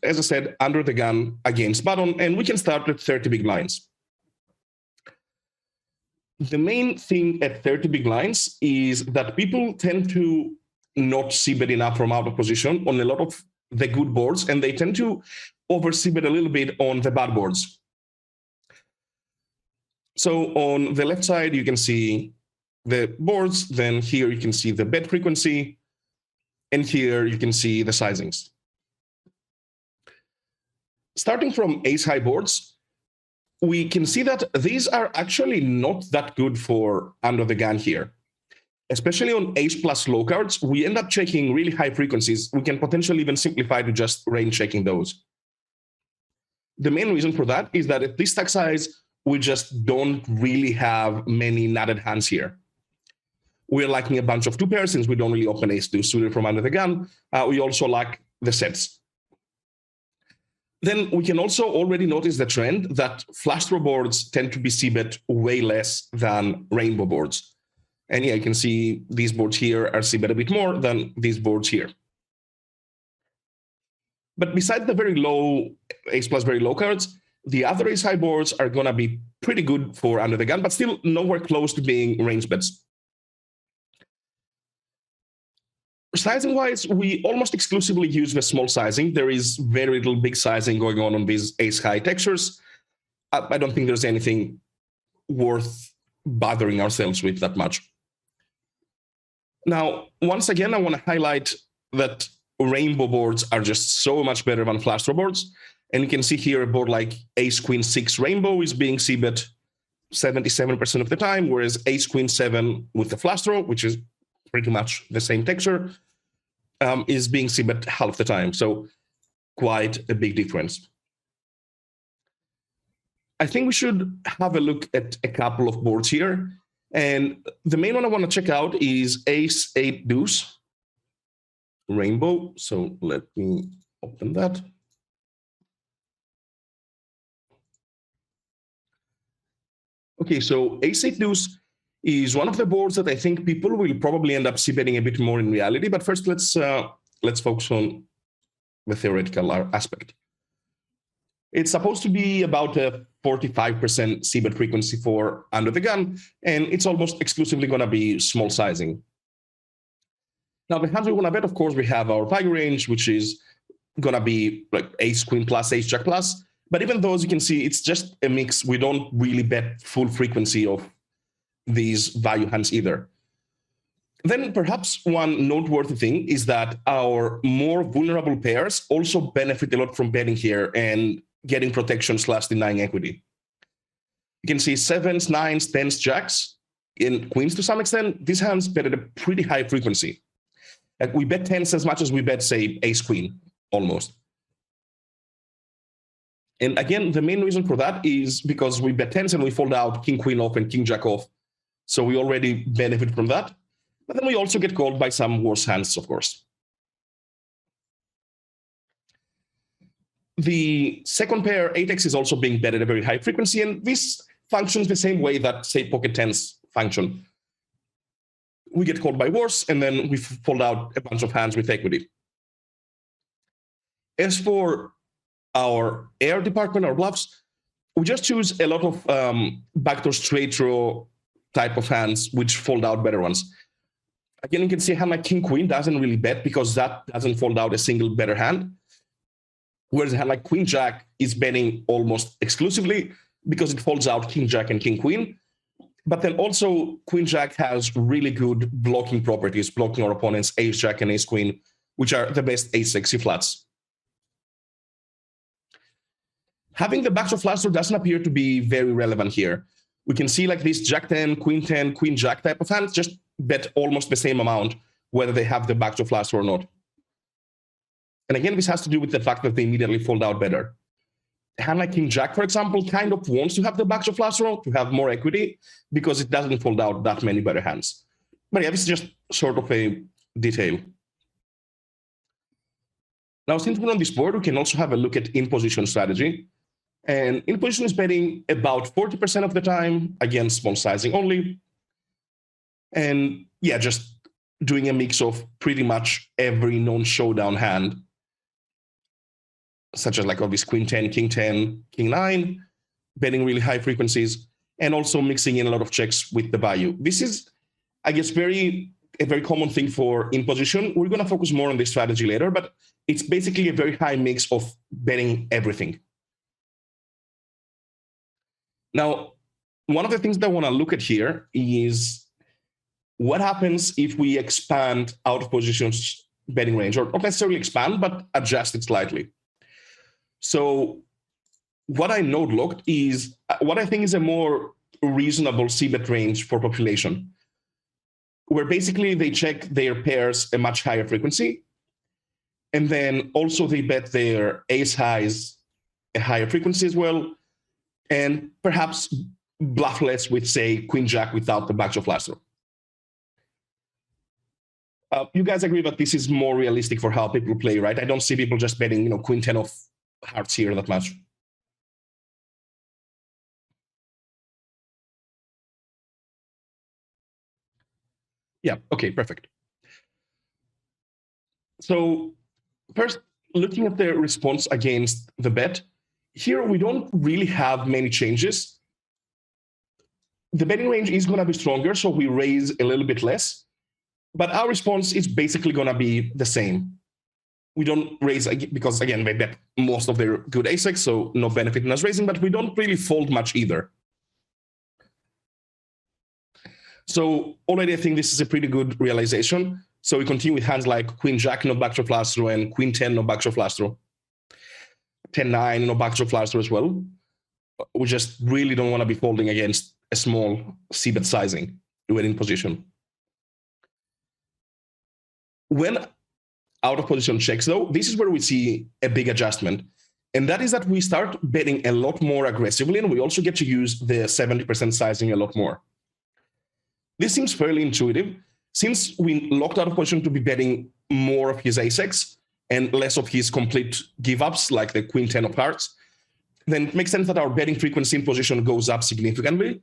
as I said, under the gun against button, and we can start at 30 big blinds. The main thing at 30 big blinds is that people tend to not c-bet enough from out of position on a lot of the good boards, and they tend to over c-bet a little bit on the bad boards. So on the left side, you can see the boards. Then here you can see the bet frequency. And here you can see the sizings. Starting from ace-high boards, we can see that these are actually not that good for under the gun here. Especially on ace plus low cards, we end up checking really high frequencies. We can potentially even simplify to just range checking those. The main reason for that is that at this stack size, we just don't really have many nutted hands here. We're lacking a bunch of two pairs since we don't really open ace-deuce suited from under the gun. We also lack the sets. Then we can also already notice the trend that flush draw boards tend to be c-bet way less than rainbow boards. And yeah, you can see these boards here are c-bet a bit more than these boards here. But besides the very low ace plus very low cards, the other ace-high boards are going to be pretty good for under the gun, but still nowhere close to being range bets. Sizing-wise, we almost exclusively use the small sizing. There is very little big sizing going on these ace-high textures. I don't think there's anything worth bothering ourselves with that much. Now, once again, I want to highlight that rainbow boards are just so much better than flush draw boards. And you can see here a board like ace-queen-6 rainbow is being c-bet 77% of the time, whereas ace-queen-7 with the flush draw, which is pretty much the same texture, is being c-bet half the time. So quite a big difference. I think we should have a look at a couple of boards here. And the main one I want to check out is Ace-eight-deuce rainbow. So let me open that. Okay, so Ace-eight-deuce is one of the boards that I think people will probably end up c-betting a bit more in reality. But first, let's focus on the theoretical aspect. It's supposed to be about a 45% c-bet frequency for under the gun, and it's almost exclusively going to be small sizing. Now, the hands we want to bet, of course, we have our value range, which is going to be like ace-queen plus, ace-jack plus. But even those, you can see it's just a mix. We don't really bet full frequency of these value hands either. Then perhaps one noteworthy thing is that our more vulnerable pairs also benefit a lot from betting here and getting protection / denying equity. You can see 7s, 9s, 10s, jacks, and queens to some extent. These hands bet at a pretty high frequency. Like we bet 10s as much as we bet, say, ace-queen, almost. And again, the main reason for that is because we bet 10s and we fold out king-queen off and king-jack off. So we already benefit from that. But then we also get called by some worse hands, of course. The second pair, 8x, is also being bet at a very high frequency, and this functions the same way that, say, pocket 10s function. We get called by worse, and then we fold out a bunch of hands with equity. As for our air department, our bluffs, we just choose a lot of backdoor straight draw type of hands, which fold out better ones. Again, you can see a hand like king-queen doesn't really bet because that doesn't fold out a single better hand. Whereas a hand like queen-jack is betting almost exclusively because it folds out king-jack and king-queen. But then also queen-jack has really good blocking properties, blocking our opponent's ace-jack and ace-queen, which are the best ace-sexy flats. Having the backdoor flush draw doesn't appear to be very relevant here. We can see like this jack-10, queen-10, queen-jack type of hands just bet almost the same amount, whether they have the backdoor flush draw or not. And again, this has to do with the fact that they immediately fold out better. A hand like king-jack, for example, kind of wants to have the backdoor flush draw to have more equity because it doesn't fold out that many better hands. But yeah, this is just sort of a detail. Now, since we're on this board, we can also have a look at in-position strategy. And in-position is betting about 40% of the time against small sizing only. And yeah, just doing a mix of pretty much every known showdown hand. such as like obvious Queen 10, King 10, King 9, betting really high frequencies, and also mixing in a lot of checks with the value. This is, I guess, a very common thing for in position. We're going to focus more on this strategy later, but it's basically a very high mix of betting everything. Now, one of the things that I want to look at here is what happens if we expand out of positions betting range, or not necessarily expand, but adjust it slightly. So what I node locked is what I think is a more reasonable c-bet range for population, where basically they check their pairs a much higher frequency, and then also they bet their ace highs a higher frequency as well, and perhaps bluff less with, say, Queen Jack without the backdoor flush draw. You guys agree that this is more realistic for how people play, right? I don't see people just betting, Queen 10 of hearts here that much. Yeah, okay, perfect. So first, looking at the response against the bet, here we don't really have many changes. The betting range is going to be stronger, so we raise a little bit less, but our response is basically going to be the same. We don't raise because, again, they bet most of their good ace-eights, so no benefit in us raising, but we don't really fold much either. So already I think this is a pretty good realization. So we continue with hands like Queen Jack, no backdoor flush draw, and Queen 10, no backdoor flush draw. 10-9, no backdoor flush draw as well. We just really don't want to be folding against a small c-bet sizing when in position. When out of position checks, though, this is where we see a big adjustment. And that is that we start betting a lot more aggressively, and we also get to use the 70% sizing a lot more. This seems fairly intuitive. Since we locked out of position to be betting more of his ace-eights and less of his complete give-ups, like the Queen 10 of hearts, then it makes sense that our betting frequency in position goes up significantly.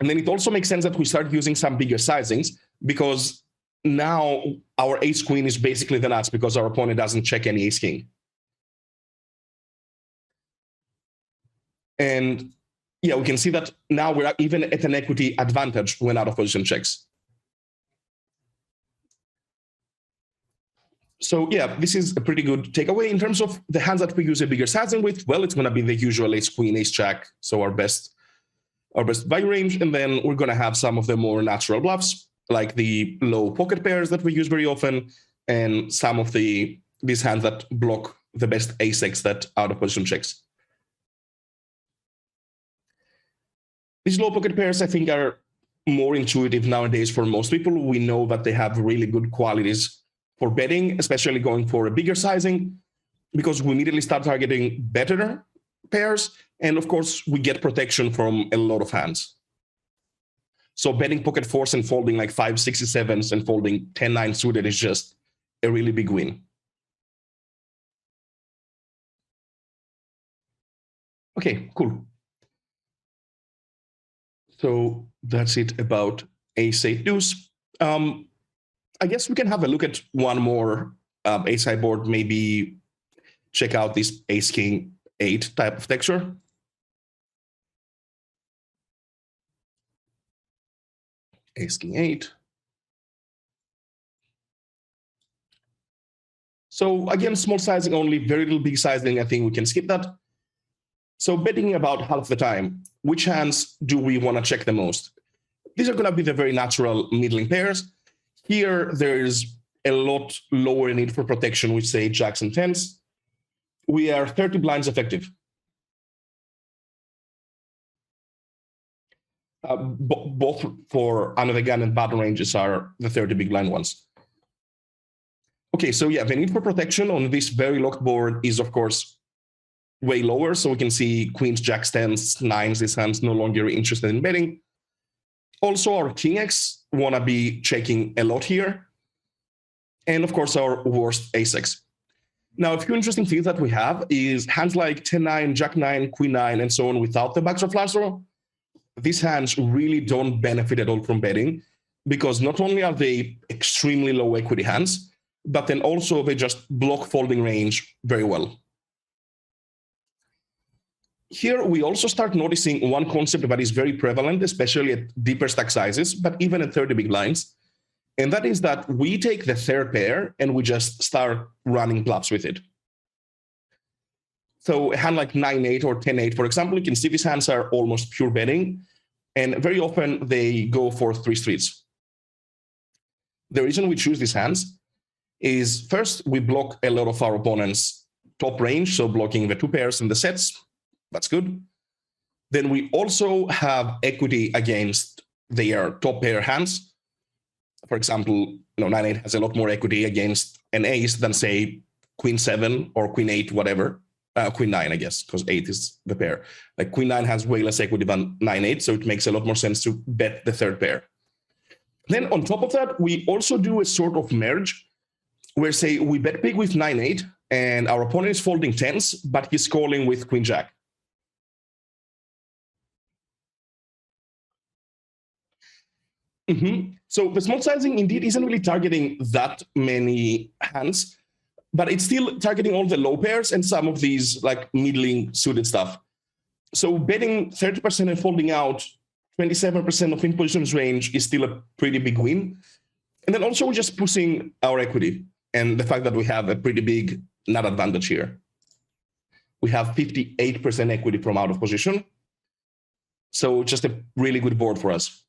And then it also makes sense that we start using some bigger sizings, because now our ace-queen is basically the nuts because our opponent doesn't check any ace-king. And yeah, we can see that now we're even at an equity advantage when out of position checks. So yeah, this is a pretty good takeaway. In terms of the hands that we use a bigger sizing with, well, it's going to be the usual ace-queen, ace-jack, so our best value range. And then we're going to have some of the more natural bluffs, like the low pocket pairs that we use very often, and some of these hands that block the best ace-eights that out of position checks. These low pocket pairs, I think, are more intuitive nowadays for most people. We know that they have really good qualities for betting, especially going for a bigger sizing, because we immediately start targeting better pairs. And of course, we get protection from a lot of hands. So betting pocket fours and folding like 5, 6, 7s and folding 10-9 suited is just a really big win. Okay, cool. So that's it about Ace-eight-deuce. I guess we can have a look at one more ace-high board, maybe check out this ace-king 8 type of texture. Ace-king 8. So again, small sizing only, very little big sizing. I think we can skip that. So betting about half the time, which hands do we want to check the most? These are going to be the very natural middling pairs. Here, there's a lot lower need for protection with, say, jacks and 10s. We are 30 blinds effective. Both for under the gun and button ranges are the 30 big blind ones. Okay, so yeah, the need for protection on this very locked board is, of course, way lower. So we can see queens, jacks, 10s, 9s, these hands no longer interested in betting. Also, our king X want to be checking a lot here. And of course, our worst ace-X. Now, a few interesting things that we have is hands like 10-9, jack-9, queen-9, and so on without the backdoor flush draw. These hands really don't benefit at all from betting, because not only are they extremely low equity hands, but then also they just block folding range very well. Here, we also start noticing one concept that is very prevalent, especially at deeper stack sizes, but even at 30 big blinds. And that is that we take the third pair and we just start running bluffs with it. So a hand like 9-8 or 10-8, for example, you can see these hands are almost pure betting. And very often they go for 3 streets. The reason we choose these hands is first, we block a lot of our opponents' top range, so blocking the 2 pairs and the sets. That's good. Then we also have equity against their top pair hands. For example, 9-8 has a lot more equity against an ace than, say, Queen-7 or Queen-8, whatever. Queen-9, I guess, because 8 is the pair. Like Queen-9 has way less equity than 9-8, so it makes a lot more sense to bet the third pair. Then on top of that, we also do a sort of merge where, say, we bet big with 9-8 and our opponent is folding 10s, but he's calling with Queen-Jack. So the small sizing indeed isn't really targeting that many hands, but it's still targeting all the low pairs and some of these like middling suited stuff. So betting 30% and folding out 27% of in positions range is still a pretty big win. And then also we're just pushing our equity and the fact that we have a pretty big nut advantage here. We have 58% equity from out of position. So just a really good board for us.